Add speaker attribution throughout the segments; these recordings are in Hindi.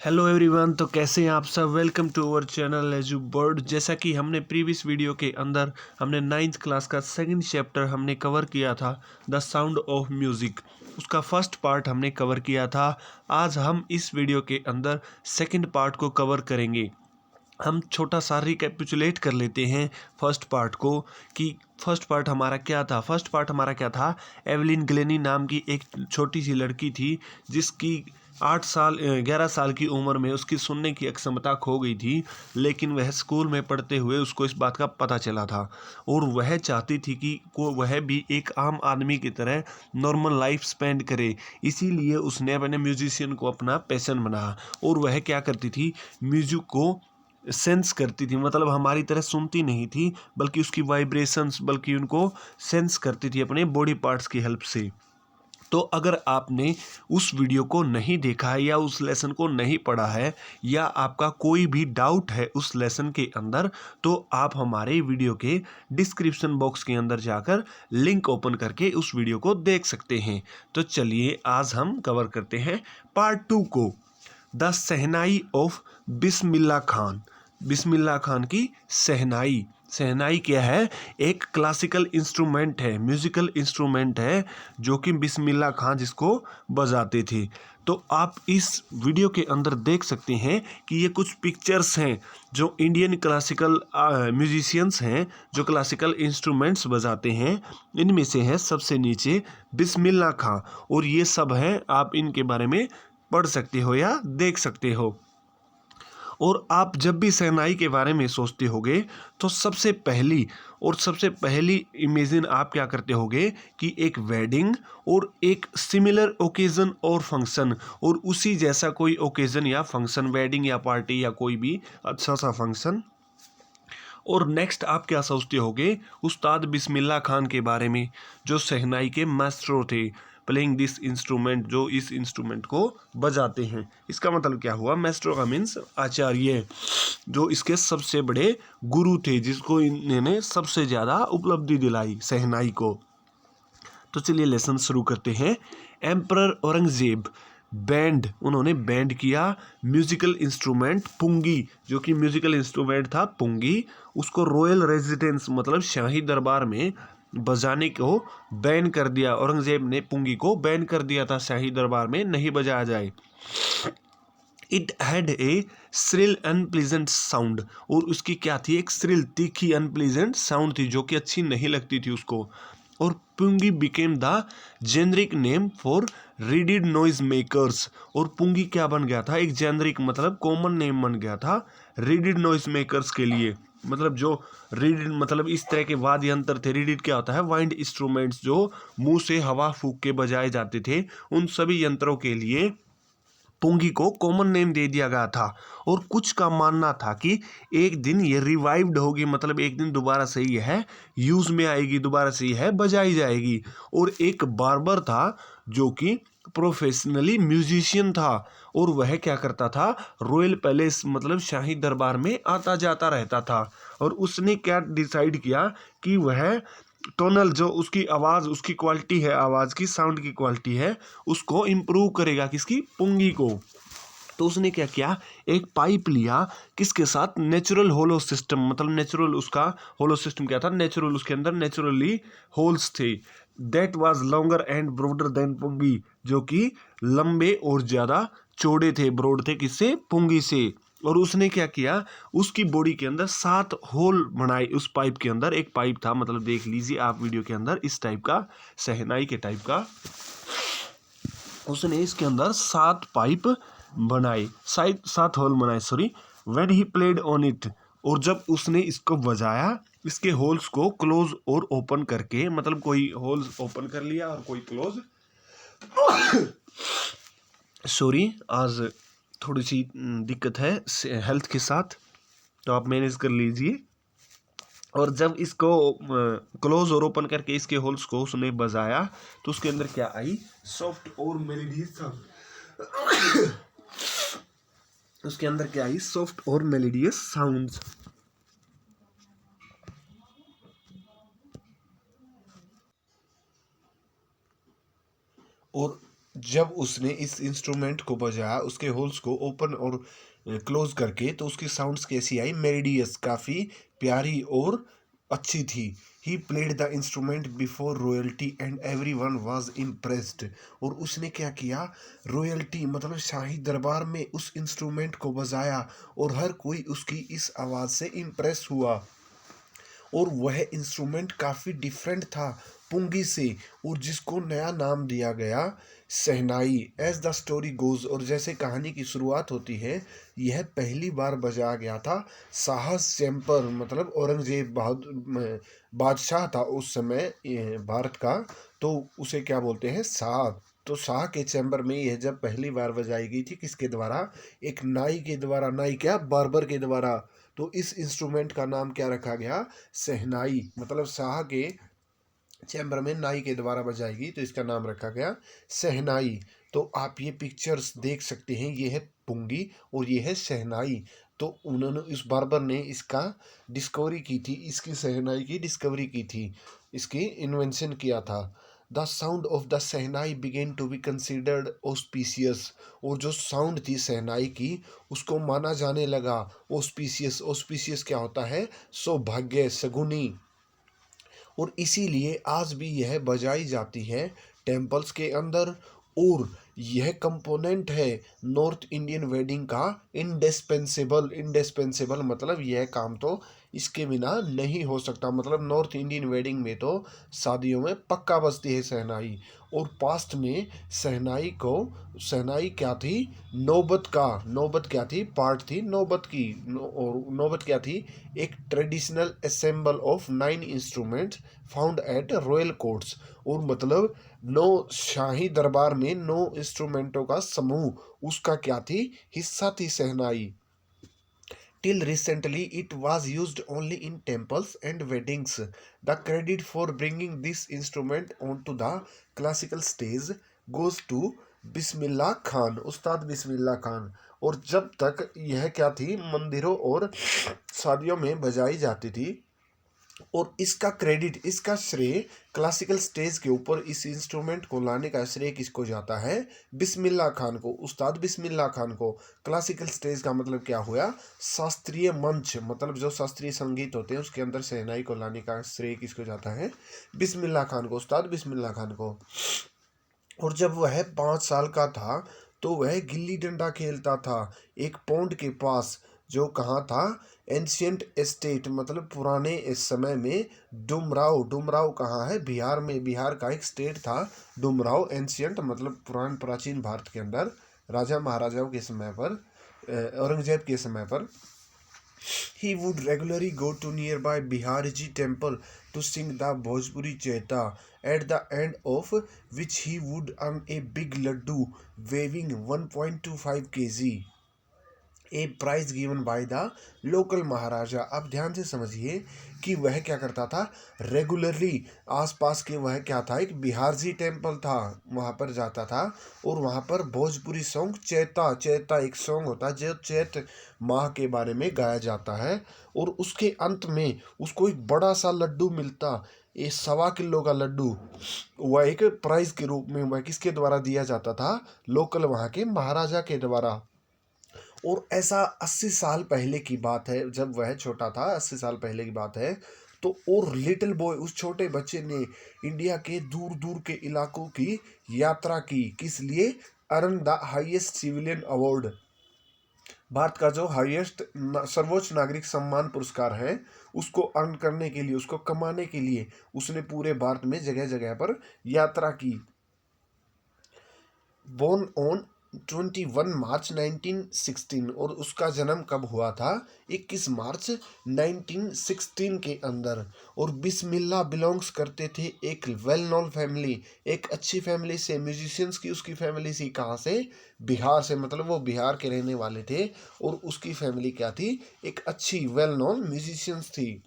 Speaker 1: Hello everyone. तो कैसे हैं आप सब। Welcome to our channel Edu Bird. जैसा कि हमने प्रीवियस वीडियो के अंदर हमने 9th क्लास का सेकंड चैप्टर हमने कवर किया था, द साउंड ऑफ म्यूज़िक। उसका फर्स्ट पार्ट हमने कवर किया था। आज हम इस वीडियो के अंदर सेकंड पार्ट को कवर करेंगे। हम छोटा सा रिकैपिचुलेट कर लेते हैं फर्स्ट पार्ट को कि फर्स्ट पार्ट हमारा क्या था। फर्स्ट पार्ट हमारा क्या था, एवलिन ग्लेनी नाम की एक छोटी सी लड़की थी जिसकी 11 साल की उम्र में उसकी सुनने की क्षमता खो गई थी, लेकिन वह स्कूल में पढ़ते हुए उसको इस बात का पता चला था और वह चाहती थी कि वह भी एक आम आदमी की तरह नॉर्मल लाइफ स्पेंड करे। इसीलिए उसने अपने म्यूजिशियन को अपना पैशन बनाया और वह क्या करती थी, म्यूजिक को सेंस करती थी। मतलब हमारी तरह सुनती नहीं थी, बल्कि उसकी वाइब्रेशंस, बल्कि उनको सेंस करती थी अपने बॉडी पार्ट्स की हेल्प से। तो अगर आपने उस वीडियो को नहीं देखा है या उस लेसन को नहीं पढ़ा है या आपका कोई भी डाउट है उस लेसन के अंदर, तो आप हमारे वीडियो के डिस्क्रिप्शन बॉक्स के अंदर जाकर लिंक ओपन करके उस वीडियो को देख सकते हैं। तो चलिए आज हम कवर करते हैं पार्ट 2 को, the shehnai of Bismillah Khan. Bismillah Khan की शहनाई। शहनाई क्या है, एक क्लासिकल इंस्ट्रूमेंट है, म्यूजिकल इंस्ट्रूमेंट है जो कि बिस्मिल्लाह खान जिसको बजाते थे। तो आप इस वीडियो के अंदर देख सकते हैं कि ये कुछ पिक्चर्स हैं जो इंडियन क्लासिकल म्यूजिशियंस हैं जो क्लासिकल इंस्ट्रूमेंट्स बजाते हैं। इनमें से है सबसे नीचे बिस्मिल्लाह खान, और ये सब हैं, आप इनके बारे में पढ़ सकते हो या देख सकते हो। और आप जब भी शहनाई के बारे में सोचते होगे तो सबसे पहली इमेजिन आप क्या करते होगे कि एक वेडिंग और एक सिमिलर ओकेजन और फंक्शन, और उसी जैसा कोई ओकेजन या फंक्शन, वेडिंग या पार्टी या कोई भी अच्छा सा फंक्शन। और नेक्स्ट आप क्या सोचते होगे, उस्ताद बिस्मिल्लाह खान के बारे में जो शहनाई के मास्टर थे, प्लेइंग दिस इंस्ट्रूमेंट, जो इस इंस्ट्रूमेंट को बजाते हैं। इसका मतलब क्या हुआ, मास्टर का मीन्स आचार्य, जो इसके सबसे बड़े गुरु थे, जिसको इन्होंने सबसे ज़्यादा उपलब्धि दिलाई शहनाई को। तो चलिए लेसन शुरू करते हैं। एम्परर औरंगजेब उन्होंने बैंड किया म्यूजिकल इंस्ट्रूमेंट पुंगी, जो कि म्यूजिकल इंस्ट्रूमेंट था पुंगी, उसको रॉयल रेजिडेंस मतलब शाही दरबार में बजाने को बैन कर दिया। औरंगजेब ने पुंगी को बैन कर दिया था, शाही दरबार में नहीं बजाया जाए। It had a shrill unpleasant sound, और उसकी क्या थी, एक श्रिल तीखी अनप्लीजेंट साउंड थी जो कि अच्छी नहीं लगती थी उसको। और pungi became the generic name for reeded noise makers, और पुंगी क्या बन गया था, एक जेनरिक मतलब कॉमन नेम बन गया था रीडिड नॉइज मेकर्स के लिए। मतलब जो रीडिड मतलब इस तरह के वाद्य यंत्र थे। रीडिड क्या होता है, वाइंड इंस्ट्रूमेंट्स, जो मुंह से हवा फूंक के बजाए जाते थे, उन सभी यंत्रों के लिए पुंगी को कॉमन नेम दे दिया गया था। और कुछ का मानना था कि एक दिन ये रिवाइव्ड होगी, मतलब एक दिन दोबारा से ये है यूज में आएगी, दोबारा से ये है बजाई जाएगी। और एक बार्बर था जो कि प्रोफेशनली म्यूजिशियन था, और वह क्या करता था, रॉयल पैलेस मतलब शाही दरबार में आता जाता रहता था। और उसने क्या डिसाइड किया कि वह टोनल, जो उसकी आवाज़, उसकी क्वालिटी है, आवाज़ की साउंड की क्वालिटी है, उसको इम्प्रूव करेगा, किसकी, पुंगी को। तो उसने क्या किया, एक पाइप लिया, किसके साथ, नेचुरल होलो सिस्टम, मतलब नेचुरल उसका होलो सिस्टम क्या था, नेचुरल, उसके अंदर नेचुरली होल्स थे। That was longer and broader than pungi, जो कि लंबे और ज़्यादा चौड़े थे, ब्रॉड थे, किससे, पुंगी से। और उसने क्या किया, उसकी बॉडी के अंदर 7 होल बनाए। उस पाइप के अंदर एक पाइप था, मतलब देख लीजिए आप वीडियो के अंदर, इस टाइप का, शहनाई के टाइप का, उसने इसके अंदर 7 पाइप बनाए, 7 होल बनाए, sorry. When he played on it, और जब उसने इसको बजाया, इसके होल्स को क्लोज और ओपन करके, मतलब कोई होल्स ओपन कर लिया और कोई क्लोज, सॉरी आज थोड़ी सी दिक्कत है हेल्थ के साथ, तो आप मैनेज कर लीजिए। और जब इसको क्लोज और ओपन करके इसके होल्स को उसने बजाया, तो उसके अंदर क्या आई, सॉफ्ट और मेलोडियस साउंड। उसके अंदर क्या आई, सॉफ्ट और मेलोडियस साउंड्स। और जब उसने इस इंस्ट्रूमेंट को बजाया, उसके होल्स को ओपन और क्लोज करके, तो उसकी साउंड्स कैसी आई? मेलोडियस, काफ़ी प्यारी और अच्छी थी। He played the instrument before royalty and every one was impressed. और उसने क्या किया? रॉयल्टी मतलब शाही दरबार में उस इंस्ट्रूमेंट को बजाया और हर कोई उसकी इस आवाज़ से इम्प्रेस हुआ। और वह इंस्ट्रूमेंट काफ़ी डिफरेंट था पुंगी से, और जिसको नया नाम दिया गया शहनाई। एज द स्टोरी गोज, और जैसे कहानी की शुरुआत होती है, यह पहली बार बजाया गया था शाह चैम्पर, मतलब औरंगजेब बहादुर बादशाह था उस समय भारत का, तो उसे क्या बोलते हैं? शाह। तो शाह के चैम्बर में यह जब पहली बार बजाई गई थी, किसके द्वारा? एक नाई के द्वारा। नाई क्या? बार्बर के द्वारा। तो इस इंस्ट्रूमेंट का नाम क्या रखा गया? शहनाई। मतलब शाह के चैम्बर में नाई के द्वारा बजाई गई, तो इसका नाम रखा गया शहनाई। तो आप ये पिक्चर्स देख सकते हैं, ये है पुंगी और ये है शहनाई। तो उन्होंने, इस बार्बर ने इसका डिस्कवरी की थी, इसकी शहनाई की डिस्कवरी की थी, इसकी इन्वेंशन किया था। The sound of the shehnai began to be considered auspicious. और जो साउंड थी शहनाई की, उसको माना जाने लगा ऑस्पिशियस। ऑस्पिशियस क्या होता है? सौभाग्य, शगुनी। और इसीलिए आज भी यह बजाई जाती है टेम्पल्स के अंदर। और यह कंपोनेंट है नॉर्थ इंडियन वेडिंग का इंडिस्पेंसेबल। इंडिस्पेंसेबल मतलब यह काम तो इसके बिना नहीं हो सकता। मतलब नॉर्थ इंडियन वेडिंग में तो शादियों में पक्का बजती है शहनाई। और पास्ट में शहनाई को, शहनाई क्या थी? नौबत का, नौबत क्या थी? पार्ट थी नौबत की। और नौबत क्या थी? एक traditional assemble of 9 instruments found at royal courts. और मतलब 9 शाही दरबार में 9 इंस्ट्रूमेंटों का समूह, उसका क्या थी? हिस्सा थी शहनाई। Till recently, it was used only in temples and weddings. The credit for bringing this instrument onto the classical stage goes to Bismillah Khan, उस्ताद बिस्मिल्लाह खान। और जब तक यह क्या थी? मंदिरों और शादियों में बजाई जाती थी। और इसका क्रेडिट, इसका श्रेय क्लासिकल स्टेज के ऊपर इस इंस्ट्रूमेंट को लाने का श्रेय किसको जाता है? बिस्मिल्लाह खान को, उस्ताद बिस्मिल्लाह खान को। क्लासिकल स्टेज का मतलब क्या हुआ? शास्त्रीय मंच, मतलब जो शास्त्रीय संगीत होते हैं उसके अंदर शहनाई को लाने का श्रेय किसको जाता है? बिस्मिल्लाह खान को, उस्ताद बिस्मिल्लाह खान को। और जब वह 5 साल का था, तो वह गिल्ली डंडा खेलता था एक पौंड के पास, जो कहाँ था? एंशियंट एस्टेट, मतलब पुराने इस समय में डुमराव। डुमराव कहाँ है? बिहार में। बिहार का एक स्टेट था डुमराव। एंशियंट मतलब पुरान, प्राचीन भारत के अंदर राजा महाराजाओं के समय पर, औरंगजेब के समय पर। He would regularly go to nearby Biharji temple to sing the Bhojpuri Chaita, at the end of which he would earn a big laddu weighing 1.25 kg. A prize given by the local maharaja. अब ध्यान से समझिए कि वह क्या करता था? रेगुलरली आसपास के, वह क्या था? एक बिहारजी टेम्पल था, वहाँ पर जाता था और वहाँ पर भोजपुरी सॉन्ग चैता, चैता एक सॉन्ग होता है जो चैत माह के बारे में गाया जाता है। और उसके अंत में उसको एक बड़ा सा लड्डू मिलता, ये 1.25 किलो का लड्डू। वह एक प्राइज के रूप में वह किसके द्वारा दिया जाता था? लोकल वहाँ के महाराजा के द्वारा। और ऐसा 80 साल पहले की बात है, जब वह छोटा था, 80 साल पहले की बात है। तो और लिटिल बॉय, उस छोटे बच्चे ने इंडिया के दूर दूर के इलाकों की यात्रा की, किस लिए? Earn the highest civilian award. Bharat का जो हाईएस्ट सर्वोच्च नागरिक सम्मान पुरस्कार है, उसको अर्न करने के लिए, उसको कमाने के लिए उसने पूरे भारत में जगह जगह पर यात्रा की। बोर्न ऑन 21 मार्च 1916, और उसका जन्म कब हुआ था? 21 मार्च 1916 के अंदर। और बिस्मिल्लाह बिलोंग्स करते थे एक वेल नोन फैमिली, एक अच्छी फैमिली से। म्यूजिशियंस की उसकी फैमिली थी, कहाँ से? बिहार से, मतलब वो बिहार के रहने वाले थे। और उसकी फैमिली क्या थी? एक अच्छी वेल नोन म्यूजिशियंस थी।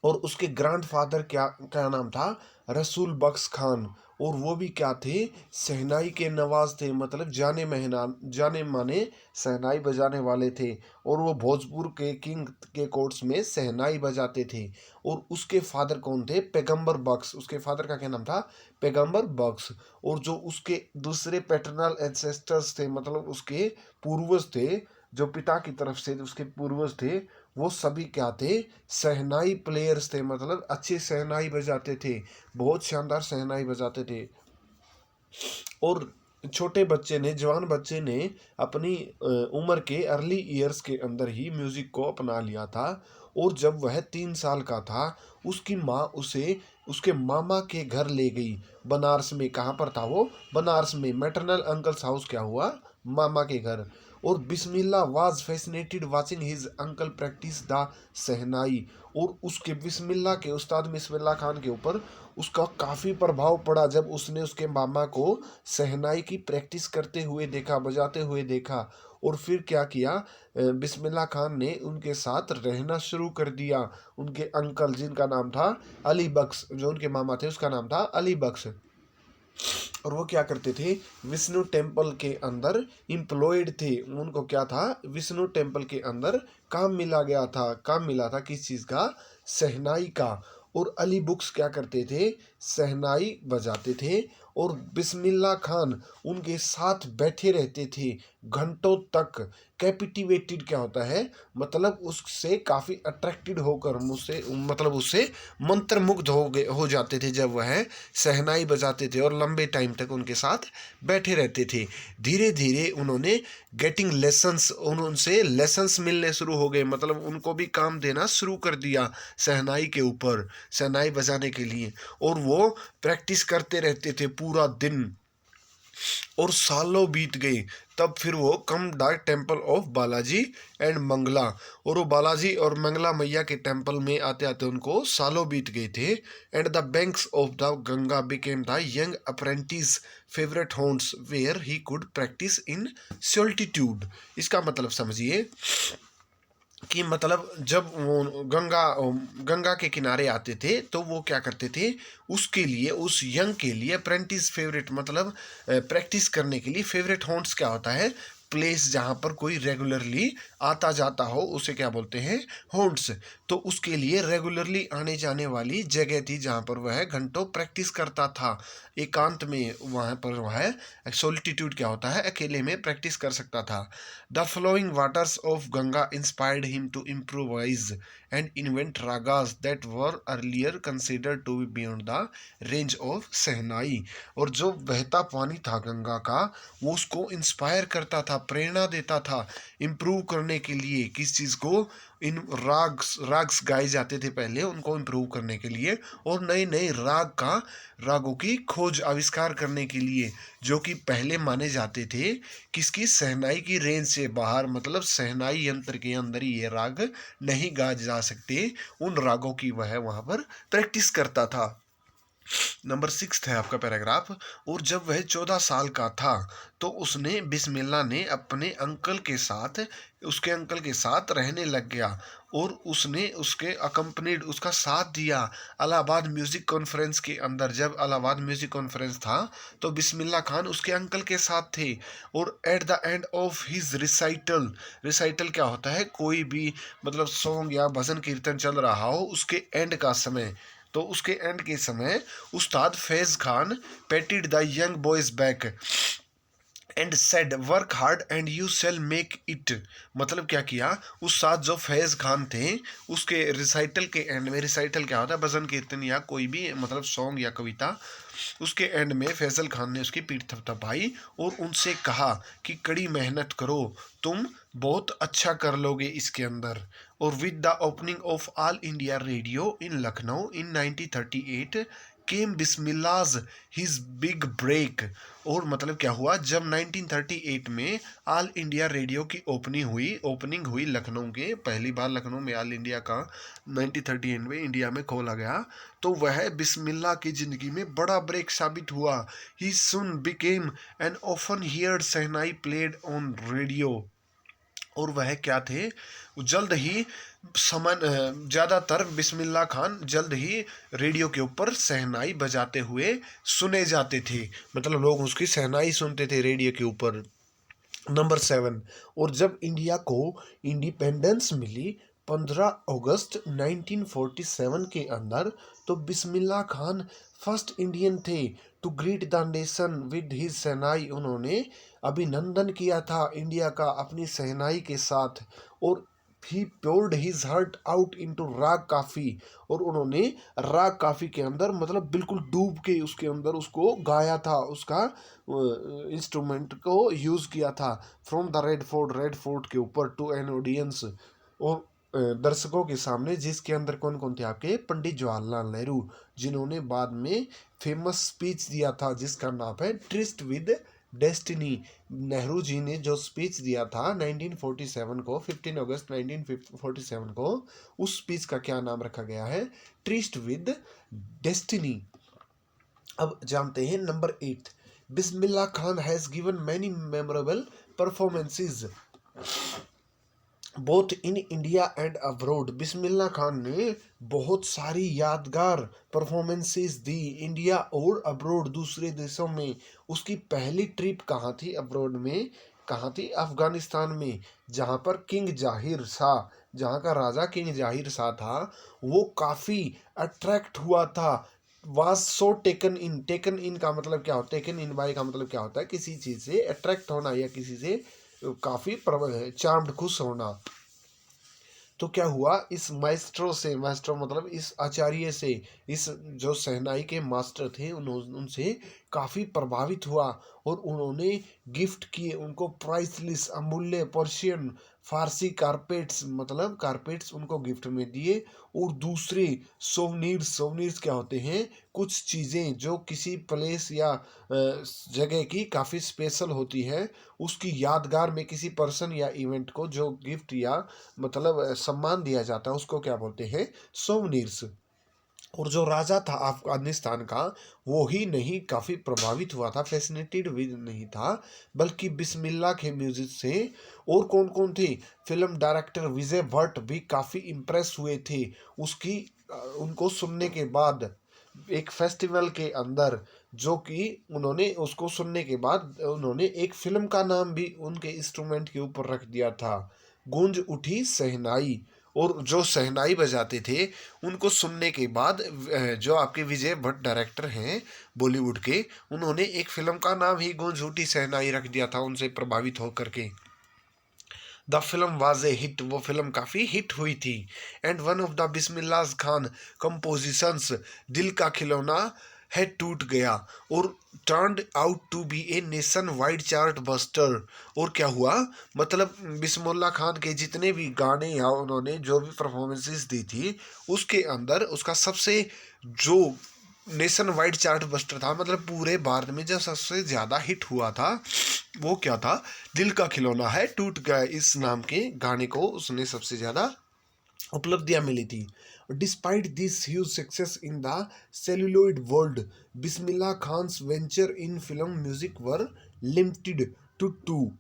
Speaker 1: और उसके ग्रैंडफादर क्या क्या नाम था? रसूल बख्श खान। और वो भी क्या थे, शहनाई के नवाज थे, मतलब जाने माने शहनाई बजाने वाले थे। और वो भोजपुर के किंग के कोर्ट्स में शहनाई बजाते थे। और उसके फादर कौन थे, पैगंबर बख्श, उसके फादर का क्या नाम था, पैगंबर बख्श। और जो उसके दूसरे पैटर्नल एंसेस्टर्स थे, मतलब उसके पूर्वज थे, जो पिता की तरफ से उसके पूर्वज थे, वो सभी क्या थे, शहनाई प्लेयर्स थे, मतलब अच्छे शहनाई बजाते थे, बहुत शानदार शहनाई बजाते थे। और छोटे बच्चे ने, जवान बच्चे ने अपनी उम्र के अर्ली ईयर्स के अंदर ही म्यूजिक को अपना लिया था। और जब वह 3 साल का था, उसकी माँ उसे उसके मामा के घर ले गई, बनारस में। कहाँ पर था वो, बनारस में। मैटरनल अंकल्स हाउस क्या हुआ, मामा के घर। और Bismillah was fascinated watching his uncle practice the shehnai. और उसके बिस्मिल्लाह के उस्ताद बिस्मिल्लाह खान के ऊपर उसका काफ़ी प्रभाव पड़ा जब उसने उसके मामा को शहनाई की प्रैक्टिस करते हुए देखा, बजाते हुए देखा। और फिर क्या किया, बिस्मिल्लाह खान ने उनके साथ रहना शुरू कर दिया। उनके अंकल, जिनका नाम था अली बख्श, जो उनके मामा थे उसका नाम था अली बख्श। और वो क्या करते थे, विष्णु टेम्पल के अंदर इम्प्लॉयड थे। उनको क्या था, विष्णु टेम्पल के अंदर काम मिला था किस चीज़ का, शहनाई का। और अली बुक्स क्या करते थे, शहनाई बजाते थे। और बिस्मिल्लाह खान उनके साथ बैठे रहते थे घंटों तक। कैपिटिवेटेड क्या होता है, मतलब उससे काफ़ी अट्रैक्टेड होकर, मुझसे मतलब उससे मंत्रमुग्ध हो जाते थे जब वह शहनाई बजाते थे, और लंबे टाइम तक उनके साथ बैठे रहते थे। धीरे धीरे उन्होंने गेटिंग लेसन्स, उनसे लेसन्स मिलने शुरू हो गए, मतलब उनको भी काम देना शुरू कर दिया शहनाई के ऊपर, शहनाई बजाने के लिए। और वो प्रैक्टिस करते रहते थे पूरा दिन। और सालों बीत गए। तब फिर वो come the temple of Balaji and Mangla, और वो बालाजी और मंगला मैया के टेम्पल में आते आते उनको सालों बीत गए थे। And the banks of the Ganga became the young apprentice favourite haunts where he could practice in solitude. इसका मतलब समझिए कि मतलब जब वो गंगा के किनारे आते थे तो वो क्या करते थे, उसके लिए, उस यंग के लिए अप्रेंटिस, फेवरेट मतलब प्रैक्टिस करने के लिए। फेवरेट हॉन्ट्स क्या होता है, प्लेस जहाँ पर कोई रेगुलरली आता जाता हो, उसे क्या बोलते हैं, हॉन्ट्स। तो उसके लिए रेगुलरली आने जाने वाली जगह थी जहाँ पर वह घंटों प्रैक्टिस करता था एकांत में। वहाँ पर वह सोलिट्यूड क्या होता है, अकेले में प्रैक्टिस कर सकता था। The flowing waters of Ganga inspired him to improvise and invent ragas that were earlier considered to be beyond the range of शहनाई। और जो बहता पानी था गंगा का, वो उसको इंस्पायर करता था, प्रेरणा देता था इम्प्रूव करने के लिए। किस चीज़ को, इन राग्स गाए जाते थे पहले, उनको इम्प्रूव करने के लिए, और नए नए रागों की खोज आविष्कार करने के लिए, जो कि पहले माने जाते थे किसकी, शहनाई की रेंज से बाहर, मतलब शहनाई यंत्र के अंदर ही ये राग नहीं गाए जा सकते। उन रागों की वह वहाँ पर प्रैक्टिस करता था। नंबर 6 है आपका पैराग्राफ। और जब वह 14 साल का था तो उसने, बिस्मिल्लाह ने अपने उसके अंकल के साथ रहने लग गया। और उसने उसके अकम्पनीड, उसका साथ दिया इलाहाबाद म्यूजिक कॉन्फ्रेंस के अंदर। जब इलाहाबाद म्यूजिक कॉन्फ्रेंस था तो बिस्मिल्लाह खान उसके अंकल के साथ थे। और at the end of his recital क्या होता है, कोई भी मतलब सॉन्ग या भजन कीर्तन चल रहा हो, उसके एंड का समय, तो उसके एंड के समय Ustad Faiyaz Khan patted the young boys back and said work hard and you shall make it. मतलब क्या किया, उस साथ जो फैज खान थे, उसके रिसाइटल के एंड में, रिसाइटल क्या होता है, भजन कीर्तन या कोई भी मतलब सॉन्ग या कविता, उसके एंड में फैजल खान ने उसकी पीठ थपथपाई और उनसे कहा कि कड़ी मेहनत करो, तुम बहुत अच्छा कर लोगे इसके अंदर। और with the opening of All India Radio in Lucknow in 1938 came Bismillah's his big break. और मतलब क्या हुआ, जब 1938 में ऑल इंडिया रेडियो की ओपनिंग हुई लखनऊ के, पहली बार लखनऊ में ऑल इंडिया का 1938 में इंडिया में खोला गया, तो वह बिस्मिल्लाह की ज़िंदगी में बड़ा ब्रेक साबित हुआ। He soon became an often heard shehnai played on radio.
Speaker 2: और वह क्या थे, जल्द ही ज़्यादातर बिस्मिल्लाह खान जल्द ही रेडियो के ऊपर शहनाई बजाते हुए सुने जाते थे, मतलब लोग उसकी शहनाई सुनते थे रेडियो के ऊपर। नंबर 7, और जब इंडिया को इंडिपेंडेंस मिली 15 अगस्त 1947 के अंदर, तो बिस्मिल्लाह खान फर्स्ट इंडियन थे to greet the nation with his shehnai. उन्होंने अभिनंदन किया था इंडिया का अपनी शहनाई के साथ। और ही poured his heart out into राग काफ़ी, और उन्होंने राग काफ़ी के अंदर मतलब बिल्कुल डूब के उसके अंदर उसको गाया था, उसका इंस्ट्रूमेंट को यूज़ किया था। फ्रॉम द रेड फोर्ट के ऊपर टू एन ऑडियंस, और दर्शकों के सामने, जिसके अंदर कौन कौन थे आपके, पंडित जवाहरलाल नेहरू, जिन्होंने बाद में फेमस स्पीच दिया था जिसका नाम है tourist with destiny. Nehru ji ने जो स्पीच दिया था 1947 को, 15 अगस्त 1947 को, उस स्पीच का क्या नाम रखा गया है, ट्रिस्ट विद डेस्टिनी। अब जानते हैं number 8, Bismillah Khan has given many memorable performances both in India and abroad. Bismillah Khan ने बहुत सारी यादगार परफॉर्मेंसेस दी इंडिया और अब्रोड, दूसरे देशों में। उसकी पहली ट्रिप कहाँ थी, अब्रोड में कहाँ थी, अफगानिस्तान में, जहाँ पर किंग जाहिर शाह, जहाँ का राजा किंग जाहिर शाह था, वो काफ़ी अट्रैक्ट हुआ था। वाज सो टेकन इन का मतलब क्या होता है, टेकन इन बाय का मतलब क्या होता है, किसी चीज़ से अट्रैक्ट होना या किसी से काफ़ी चार्म्ड, खुश होना। तो क्या हुआ, इस माइस्ट्रो से, माइस्ट्रो मतलब इस आचार्य से, इस जो शहनाई के मास्टर थे, उनसे काफ़ी प्रभावित हुआ, और उन्होंने गिफ्ट किए उनको प्राइसलेस अमूल्य पर्शियन फारसी कारपेट्स, मतलब कारपेट्स उनको गिफ्ट में दिए। और दूसरे सोवनीर्स क्या होते हैं, कुछ चीज़ें जो किसी प्लेस या जगह की काफ़ी स्पेशल होती है, उसकी यादगार में किसी पर्सन या इवेंट को जो गिफ्ट या मतलब सम्मान दिया जाता है, उसको क्या बोलते हैं, सोवनीर्स। और जो राजा था अफगानिस्तान का, वो ही नहीं काफ़ी प्रभावित हुआ था, फैसिनेटेड भी नहीं था, बल्कि बिस्मिल्लाह के म्यूजिक से। और कौन कौन थे, फिल्म डायरेक्टर विजय भट्ट भी काफ़ी इम्प्रेस हुए थे उसकी उनको सुनने के बाद, एक फेस्टिवल के अंदर, जो कि उन्होंने उसको सुनने के बाद उन्होंने एक फिल्म का नाम भी उनके इंस्ट्रूमेंट के ऊपर रख दिया था, गूंज उठी शहनाई। और जो शहनाई बजाते थे, उनको सुनने के बाद जो आपके विजय भट्ट डायरेक्टर हैं बॉलीवुड के, उन्होंने एक फिल्म का नाम ही गूंज उठी शहनाई रख दिया था उनसे प्रभावित होकर के। The film was a hit, वो फिल्म काफ़ी हिट हुई थी। And one of the Bismillah Khan compositions, दिल का खिलौना, है टूट गया, और turned out to be a nationwide chartbuster. और क्या हुआ, मतलब बिस्मिल्लाह खान के जितने भी गाने या उन्होंने जो भी परफॉर्मेंसेस दी थी, उसके अंदर उसका सबसे जो नेशन वाइड चार्ट बस्टर था, मतलब पूरे भारत में जो सबसे ज़्यादा हिट हुआ था, वो क्या था, दिल का खिलौना है टूट गया, इस नाम के गाने को उसने सबसे ज़्यादा उपलब्धियां मिली थी। Despite this huge success in the celluloid world, Bismillah Khan's venture in film music were limited to two.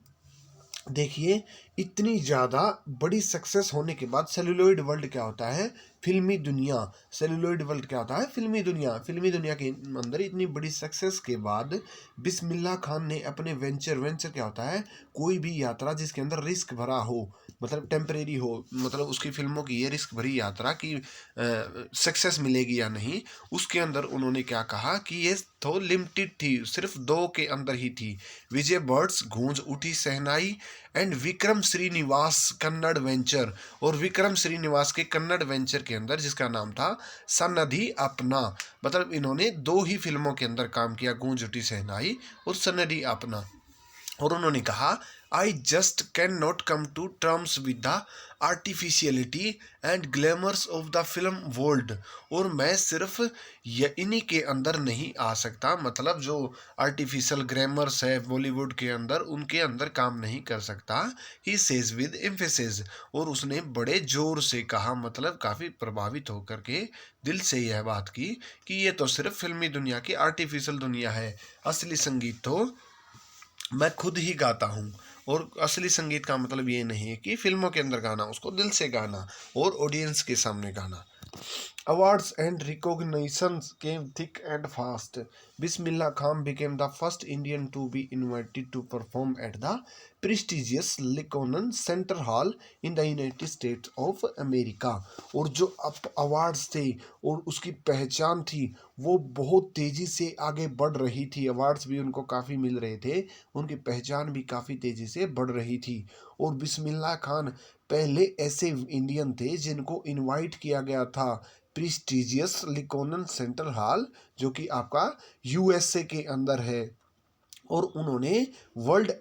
Speaker 2: देखिए, इतनी ज़्यादा बड़ी सक्सेस होने के बाद, सेलुलॉइड वर्ल्ड क्या होता है, फिल्मी दुनिया, सेलुलॉइड वर्ल्ड क्या होता है, फिल्मी दुनिया, फिल्मी दुनिया के अंदर इतनी बड़ी सक्सेस के बाद बिस्मिल्लाह खान ने अपने वेंचर क्या होता है, कोई भी यात्रा जिसके अंदर रिस्क भरा हो, मतलब टेम्परेरी हो, मतलब उसकी फिल्मों की ये रिस्क भरी यात्रा की सक्सेस मिलेगी या नहीं, उसके अंदर उन्होंने क्या कहा कि ये तो लिमिटेड थी, सिर्फ 2 के अंदर ही थी, विजय बर्ड्स गूंज उठी शहनाई एंड विक्रम श्रीनिवास कन्नड़ वेंचर, और विक्रम श्रीनिवास के कन्नड़ वेंचर के अंदर जिसका नाम था सन्नधी अपना। मतलब इन्होंने 2 ही फिल्मों के अंदर काम किया, गूंज उठी शहनाई और सन्नधी अपना। और उन्होंने कहा, I just cannot come to terms with the artificiality and glamours of the film world. और मैं सिर्फ इन्हीं के अंदर नहीं आ सकता, मतलब जो आर्टिफिशियल ग्लैमर्स है बॉलीवुड के अंदर, उनके अंदर काम नहीं कर सकता, ही सेज विद एम्फेसिस। और उसने बड़े जोर से कहा, मतलब काफ़ी प्रभावित होकर के दिल से यह बात की कि ये तो सिर्फ फिल्मी दुनिया की आर्टिफिशियल दुनिया है, असली संगीत तो मैं खुद ही गाता हूँ। और असली संगीत का मतलब ये नहीं है कि फिल्मों के अंदर गाना, उसको दिल से गाना और ऑडियंस के सामने गाना। Awards and recognitions came thick and fast. Bismillah Khan became the first Indian to be invited to perform at the prestigious Lincoln Center Hall in the United States of America। और जो अवार्ड्स थे और उसकी पहचान थी वो बहुत तेज़ी से आगे बढ़ रही थी। अवार्ड्स भी उनको काफ़ी मिल रहे थे, उनकी पहचान भी काफ़ी तेज़ी से बढ़ रही थी। और बिस्मिल्लाह खान पहले ऐसे इंडियन थे जिनको इनवाइट किया गया था प्रीस्टिजियस लिकोनन सेंट्रल हॉल, जो कि आपका यूएसए के अंदर है। और उन्होंने वर्ल्ड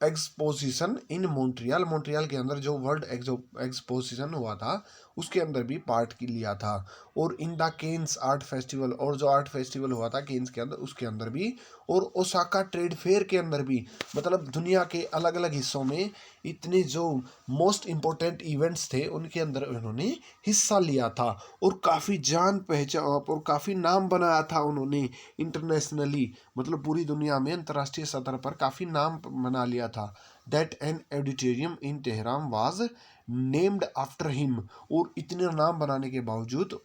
Speaker 2: एक्सपोजिशन इन मॉन्ट्रियल, मॉन्ट्रियल के अंदर जो वर्ल्ड एक्सपोजिशन हुआ था उसके अंदर भी पार्ट की लिया था। और in the Cannes art festival, और जो आर्ट फेस्टिवल हुआ था केन्स के अंदर उसके अंदर भी, और ओसाका ट्रेड फेयर के अंदर भी। मतलब दुनिया के अलग अलग हिस्सों में इतने जो मोस्ट इम्पोर्टेंट इवेंट्स थे उनके अंदर उन्होंने हिस्सा लिया था और काफ़ी जान पहचान और काफ़ी नाम बनाया था उन्होंने इंटरनेशनली। मतलब पूरी दुनिया में अंतर्राष्ट्रीय सतह पर काफ़ी नाम बना लिया था। That an auditorium in Tehran was named after him. और इतने नाम बनाने के बावजूद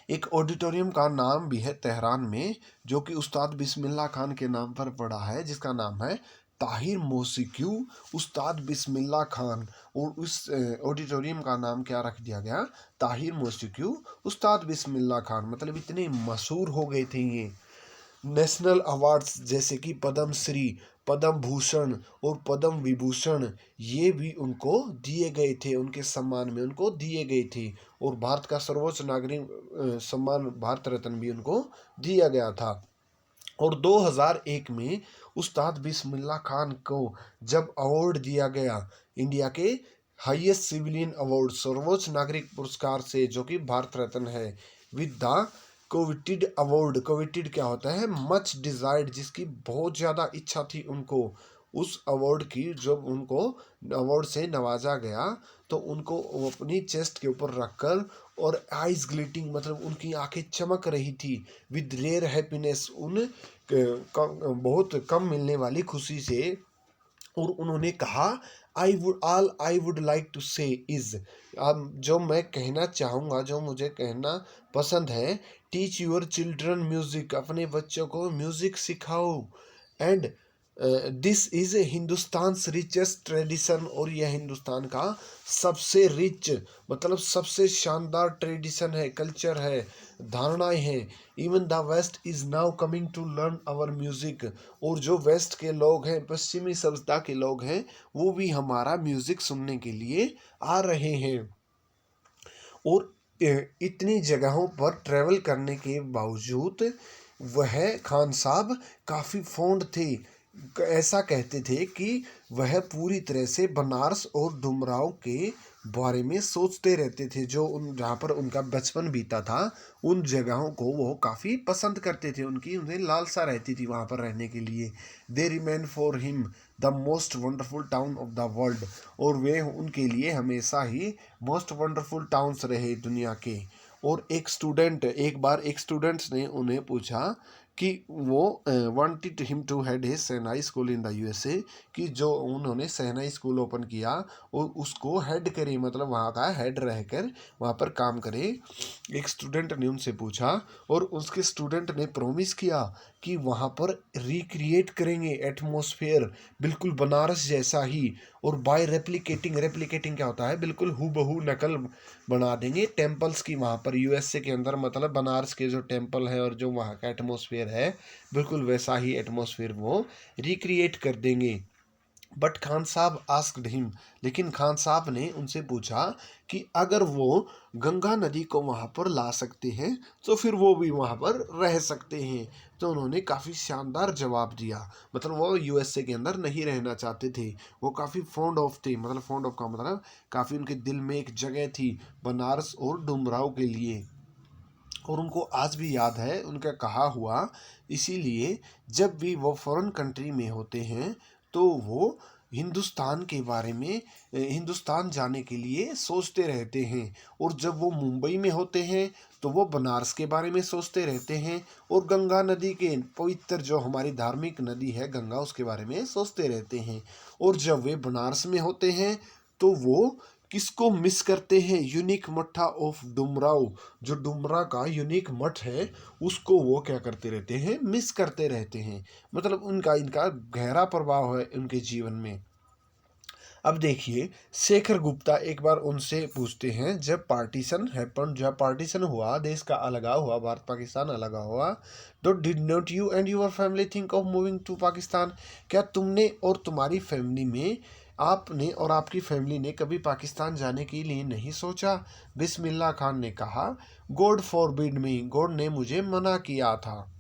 Speaker 2: एक ऑडिटोरियम का नाम भी है तेहरान में, जो कि उस्ताद बिस्मिल्लाह खान के नाम पर पड़ा है, जिसका नाम है ताहिर मोसिक्यू उस्ताद बिस्मिल्लाह खान। और उस ऑडिटोरियम का नाम क्या रख दिया गया? ताहिर मोसिक्यू उस्ताद बिस्मिल्लाह खान। मतलब इतने मशहूर हो गए थे ये। नेशनल अवार्ड्स जैसे कि पद्म श्री, पद्म भूषण और पद्म विभूषण ये भी उनको दिए गए थे, उनके सम्मान में उनको दिए गए थे। और भारत का सर्वोच्च नागरिक सम्मान भारत रत्न भी उनको दिया गया था। और 2001 में उस्ताद बिस्मिल्लाह खान को जब अवार्ड दिया गया, इंडिया के हाईएस्ट सिविलियन अवार्ड सर्वोच्च नागरिक पुरस्कार से, जो कि भारत रत्न है, with the coveted award. Coveted क्या होता है? मच डिजायर्ड, जिसकी बहुत ज़्यादा इच्छा थी उनको उस अवार्ड की। जब उनको अवार्ड से नवाजा गया तो उनको वो अपनी चेस्ट के ऊपर रखकर, और आइज ग्लिटिंग मतलब उनकी आंखें चमक रही थी, विद रेयर हैप्पीनेस उन बहुत कम मिलने वाली खुशी से। और उन्होंने कहा आई वुड लाइक टू से इज, अब जो मैं कहना चाहूँगा, जो मुझे कहना पसंद है, टीच यूर चिल्ड्रन म्यूजिक, अपने बच्चों को म्यूजिक सिखाओ। And this is Hindustan richest tradition, और यह हिंदुस्तान का सबसे रिच मतलब सबसे शानदार ट्रेडिशन है, कल्चर है, धारणाएं हैं। Even the west is now coming to learn our music, और जो वेस्ट के लोग हैं, पश्चिमी सभ्यता के लोग हैं, वो भी हमारा म्यूजिक सुनने के लिए आ रहे हैं। और इतनी जगहों पर ट्रैवल करने के बावजूद वह खान साहब काफ़ी फॉन्ड थे। ऐसा कहते थे कि वह पूरी तरह से बनारस और डुमराव के बारे में सोचते रहते थे। जो उन जहाँ पर उनका बचपन बीता था उन जगहों को वो काफ़ी पसंद करते थे, उनकी उन्हें लालसा रहती थी वहाँ पर रहने के लिए। They remain for him the most wonderful town of the world, और वे उनके लिए हमेशा ही मोस्ट वंडरफुल टाउन्स रहे दुनिया के। और एक बार एक स्टूडेंट्स ने उन्हें पूछा कि वो wanted him to head his shehnai school in the USA, कि जो उन्होंने सेनाई स्कूल ओपन किया और उसको हेड करे, मतलब वहाँ का हेड रहकर वहाँ पर काम करे। एक स्टूडेंट ने उनसे पूछा और उसके स्टूडेंट ने प्रॉमिस किया कि वहाँ पर रिक्रिएट करेंगे एटमॉस्फेयर बिल्कुल बनारस जैसा ही, और बाय रेप्लिकेटिंग, रेप्लिकेटिंग क्या होता है? बिल्कुल हूबहू नकल बना देंगे टेम्पल्स की वहाँ पर यूएसए के अंदर। मतलब बनारस के जो टेम्पल है और जो वहाँ का एटमॉस्फेयर है बिल्कुल वैसा ही एटमॉस्फेयर वो रिक्रिएट कर देंगे। बट खान साहब आस्क्ड हिम, लेकिन खान साहब ने उनसे पूछा कि अगर वो गंगा नदी को वहाँ पर ला सकते हैं तो फिर वो भी वहाँ पर रह सकते हैं। तो उन्होंने काफ़ी शानदार जवाब दिया। मतलब वो यूएसए के अंदर नहीं रहना चाहते थे, वो काफ़ी फॉन्ड ऑफ थे। मतलब फॉन्ड ऑफ का मतलब काफ़ी उनके दिल में एक जगह थी बनारस और डुमराव के लिए, और उनको आज भी याद है उनका कहा हुआ। इसीलिए जब भी वो फॉरेन कंट्री में होते हैं तो वो हिंदुस्तान के बारे में हिंदुस्तान जाने के लिए सोचते रहते हैं। और जब वो मुंबई में होते हैं तो वो बनारस के बारे में सोचते रहते हैं और गंगा नदी के पवित्र जो हमारी धार्मिक नदी है गंगा उसके बारे में सोचते रहते हैं। और जब वे बनारस में होते हैं तो वो किसको मिस करते हैं? यूनिक मठा ऑफ डुमराव, जो डुमरा का यूनिक मठ है उसको वो क्या करते रहते हैं? मिस करते रहते हैं। मतलब उनका इनका गहरा प्रभाव है उनके जीवन में। अब देखिए शेखर गुप्ता एक बार उनसे पूछते हैं जब पार्टीशन हैपन, जब पार्टीशन हुआ, देश का अलगाव हुआ, भारत पाकिस्तान अलगा हुआ, तो did not you and your family think of moving to Pakistan? क्या तुमने और तुम्हारी फैमिली में, आपने और आपकी फैमिली ने कभी पाकिस्तान जाने के लिए नहीं सोचा? बिस्मिल्लाह खान ने कहा, गॉड फॉरबिड मी, गॉड ने मुझे मना किया था।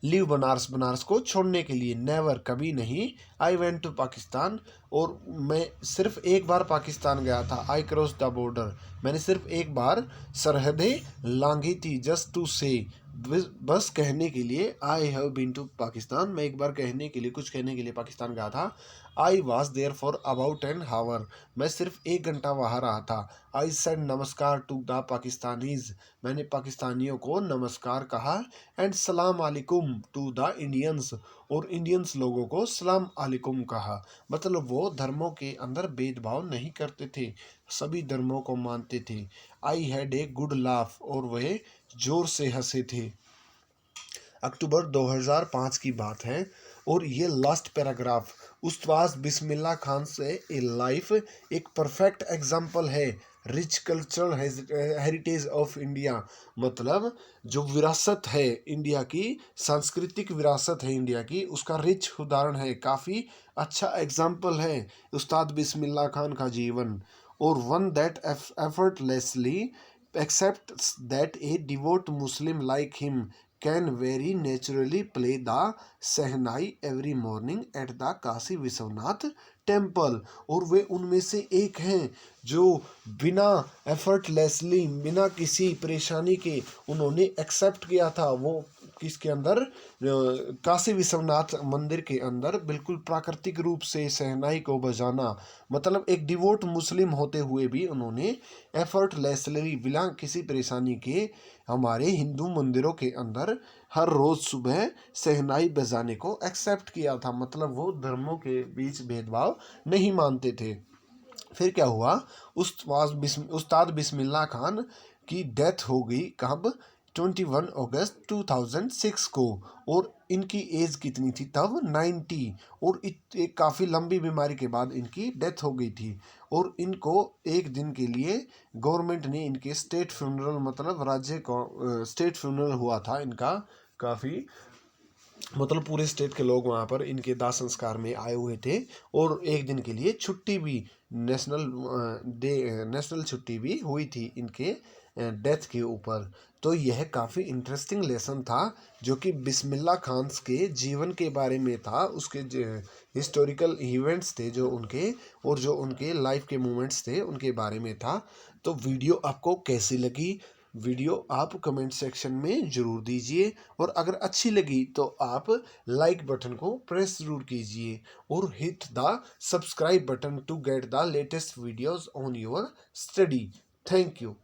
Speaker 2: लीव बनारस, बनारस को छोड़ने के लिए। नेवर, कभी नहीं। आई वेंट टू पाकिस्तान, और मैं सिर्फ एक बार पाकिस्तान गया था। आई क्रॉस द बॉर्डर, मैंने सिर्फ एक बार सरहदें लांघी थी। जस्ट टू से, बस कहने के लिए। I have been to Pakistan, मैं एक बार कहने के लिए, कुछ कहने के लिए पाकिस्तान गया था। I was there for about an hour, मैं सिर्फ 1 घंटा वहाँ रहा था। I said namaskar to the Pakistanis, मैंने पाकिस्तानियों को नमस्कार कहा। And salaam alaikum to the Indians, और इंडियंस लोगों को सलाम अलैकुम कहा। मतलब वो धर्मों के अंदर भेदभाव नहीं करते थे, सभी धर्मों को मानते थे। I had a good laugh, और वह जोर से हंसे थे। अक्टूबर 2005 की बात है। और ये लास्ट पैराग्राफ उस्ताद बिस्मिल्लाह खान से ए लाइफ एक परफेक्ट एग्जाम्पल है। Rich cultural heritage of India, मतलब जो विरासत है इंडिया की, सांस्कृतिक विरासत है इंडिया की, उसका रिच उदाहरण है, काफ़ी अच्छा एग्जाम्पल है उस्ताद बिस्मिल्लाह खान का जीवन। और one that effortlessly accepts that a devout Muslim like him can very naturally play the Sehnai every morning at the Kashi Vishwanath temple. और वे उनमें से एक हैं जो बिना एफर्टलेसली, बिना किसी परेशानी के उन्होंने एक्सेप्ट किया था। वो किसके अंदर? काशी विश्वनाथ मंदिर के अंदर बिल्कुल प्राकृतिक रूप से शहनाई को बजाना। मतलब एक डिवोट मुस्लिम होते हुए भी उन्होंने एफर्टलेसली, बिना किसी परेशानी के, हमारे हिंदू मंदिरों के अंदर हर रोज़ सुबह शहनाई बजाने को एक्सेप्ट किया था। मतलब वो धर्मों के बीच भेदभाव नहीं मानते थे। फिर क्या हुआ? उस्ताद बिस्मिल्लाह खान की डेथ हो गई कब? 21 अगस्त 2006 को। और इनकी एज कितनी थी तब? 90। और एक काफ़ी लंबी बीमारी के बाद इनकी डेथ हो गई थी। और इनको एक दिन के लिए गवर्नमेंट ने इनके स्टेट फ्यूनरल, मतलब राज्य को स्टेट फ्यूनरल हुआ था इनका, काफ़ी, मतलब पूरे स्टेट के लोग वहाँ पर इनके दाह संस्कार में आए हुए थे। और एक दिन के लिए छुट्टी भी, नेशनल छुट्टी भी हुई थी इनके डेथ के ऊपर। तो यह काफ़ी इंटरेस्टिंग लेसन था जो कि बिस्मिल्लाह खान के जीवन के बारे में था, उसके हिस्टोरिकल इवेंट्स थे जो उनके, और जो उनके लाइफ के मोमेंट्स थे उनके बारे में था। तो वीडियो आपको कैसी लगी? वीडियो आप कमेंट सेक्शन में ज़रूर दीजिए, और अगर अच्छी लगी तो आप लाइक बटन को प्रेस ज़रूर कीजिए, और hit the subscribe button to get the latest videos on your study. Thank you.